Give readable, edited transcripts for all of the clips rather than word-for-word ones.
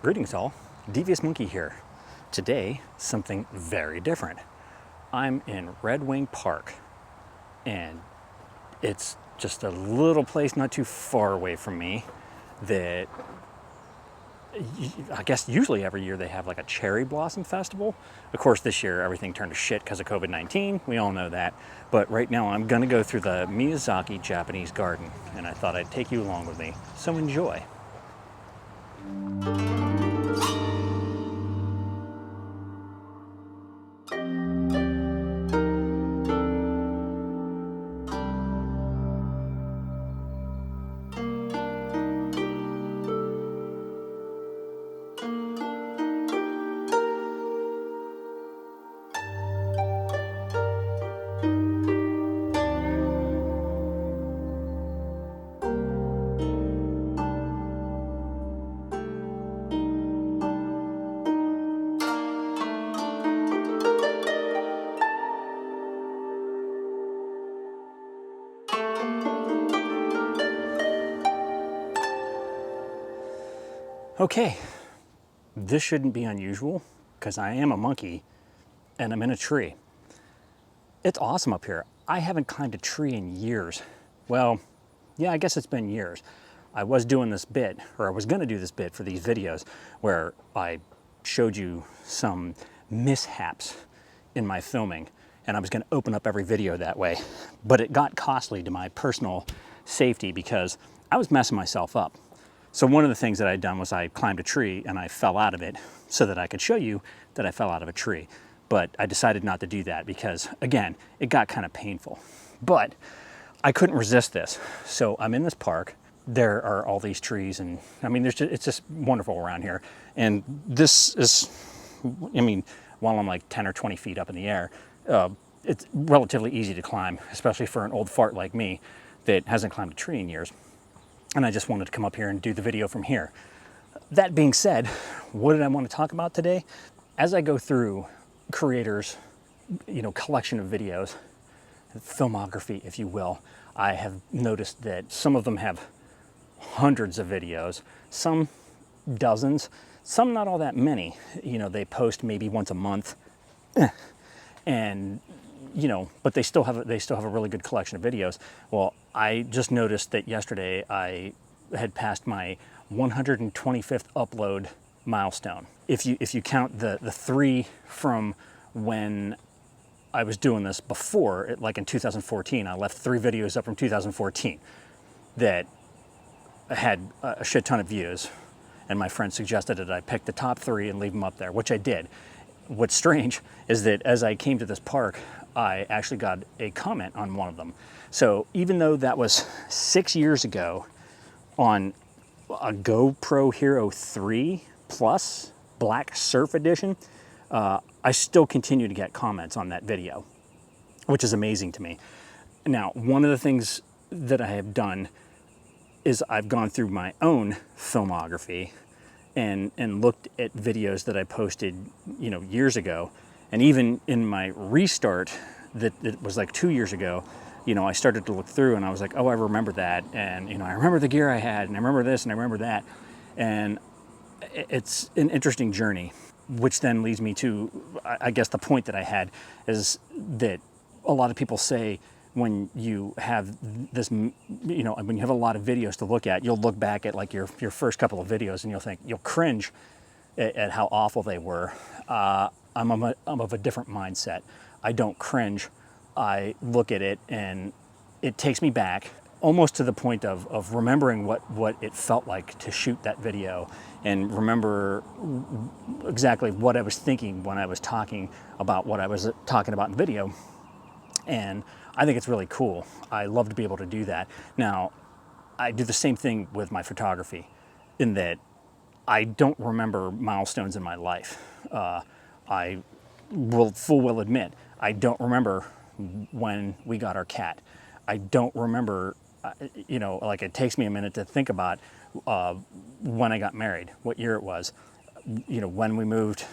Greetings all, Devious Monkey here. Today, something very different. I'm in Red Wing Park, and it's just a little place not too far away from me that I guess usually every year they have like a cherry blossom festival. Of course, this year everything turned to shit because of COVID-19. We all know that. But right now I'm gonna go through the Miyazaki Japanese garden, and I thought I'd take you along with me. So enjoy. Okay, this shouldn't be unusual because I am a monkey and I'm in a tree. It's awesome up here. I haven't climbed a tree in years. Well, yeah, I guess it's been years. I was doing this bit, or I was gonna do this bit for these videos where I showed you some mishaps in my filming, and I was gonna open up every video that way. But it got costly to my personal safety because I was messing myself up. So one of the things that I'd done was I climbed a tree and I fell out of it so that I could show you that I fell out of a tree. But I decided not to do that because, again, it got kind of painful. But I couldn't resist this. So I'm in this park. There are all these trees, and I mean, it's just wonderful around here. And this is, I mean, while I'm like 10 or 20 feet up in the air, it's relatively easy to climb, especially for an old fart like me that hasn't climbed a tree in years. And I just wanted to come up here and do the video from here. That being said, what did I want to talk about today? As I go through creators, collection of videos, filmography, if you will, I have noticed that some of them have hundreds of videos, some dozens, some not all that many. They post maybe once a month, and but they still have a really good collection of videos. Well, I just noticed that yesterday I had passed my 125th upload milestone. If you count the 3 from when I was doing this before, like in 2014, I left 3 videos up from 2014 that had a shit ton of views, and my friend suggested that I pick the top 3 and leave them up there, which I did. What's strange is that as I came to this park, I actually got a comment on one of them. So even though that was 6 years ago on a GoPro Hero 3 Plus Black Surf Edition, I still continue to get comments on that video, which is amazing to me. Now, one of the things that I have done is I've gone through my own filmography and looked at videos that I posted, years ago. And even in my restart that it was like 2 years ago, I started to look through and I was like, oh, I remember that. And, I remember the gear I had, and I remember this and I remember that. And it's an interesting journey, which then leads me to, I guess the point that I had is that a lot of people say when you have this, when you have a lot of videos to look at, you'll look back at like your first couple of videos and you'll cringe at how awful they were. I'm of a different mindset. I don't cringe. I look at it and it takes me back almost to the point of remembering what it felt like to shoot that video and remember exactly what I was thinking when I was talking about what I was talking about in the video. And I think it's really cool. I love to be able to do that. Now, I do the same thing with my photography in that I don't remember milestones in my life. I will full well admit, I don't remember when we got our cat. I don't remember, like it takes me a minute to think about when I got married, what year it was, when we moved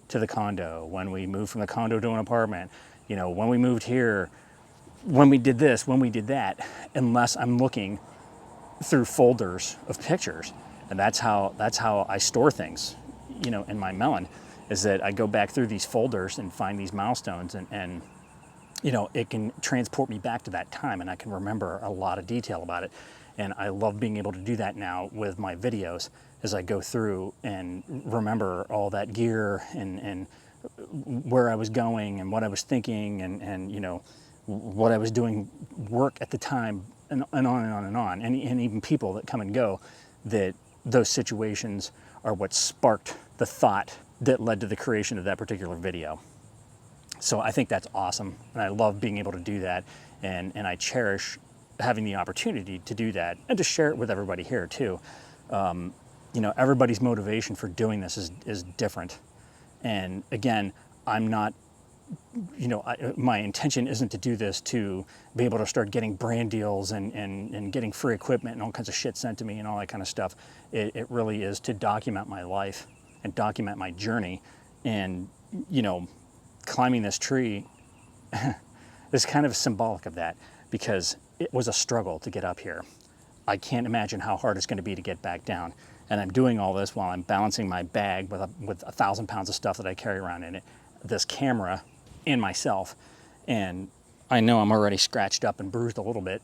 to the condo, when we moved from the condo to an apartment, when we moved here, when we did this, when we did that, unless I'm looking through folders of pictures. And that's how I store things, you know, in my melon, is that I go back through these folders and find these milestones, and you know, it can transport me back to that time, and I can remember a lot of detail about it. And I love being able to do that now with my videos, as I go through and remember all that gear and where I was going and what I was thinking, and you know, what I was doing work at the time, and on and on and on. And even people that come and go, that those situations are what sparked the thought that led to the creation of that particular video. So I think that's awesome, and I love being able to do that, and I cherish having the opportunity to do that and to share it with everybody here too. You know, everybody's motivation for doing this is different. And again, I'm not, you know, my intention isn't to do this to be able to start getting brand deals and getting free equipment and all kinds of shit sent to me and all that kind of stuff. It really is to document my life and document my journey. And, you know, climbing this tree is kind of symbolic of that, because it was a struggle to get up here. I can't imagine how hard it's going to be to get back down. And I'm doing all this while I'm balancing my bag with 1,000 pounds of stuff that I carry around in it, this camera, and myself. And I know I'm already scratched up and bruised a little bit.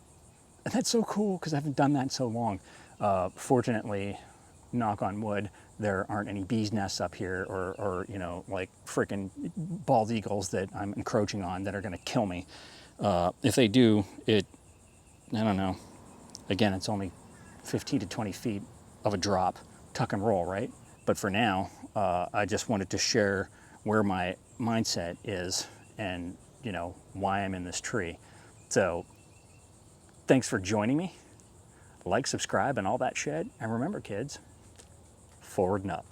And that's so cool, because I haven't done that in so long. Fortunately, knock on wood, there aren't any bees nests up here, or you know, like freaking bald eagles that I'm encroaching on that are going to kill me. If they do, I don't know. Again, it's only 15 to 20 feet of a drop, tuck and roll, right? But for now, I just wanted to share where my mindset is, and you know, why I'm in this tree. So thanks for joining me. Like, subscribe, and all that shit. And remember, kids, forward and up.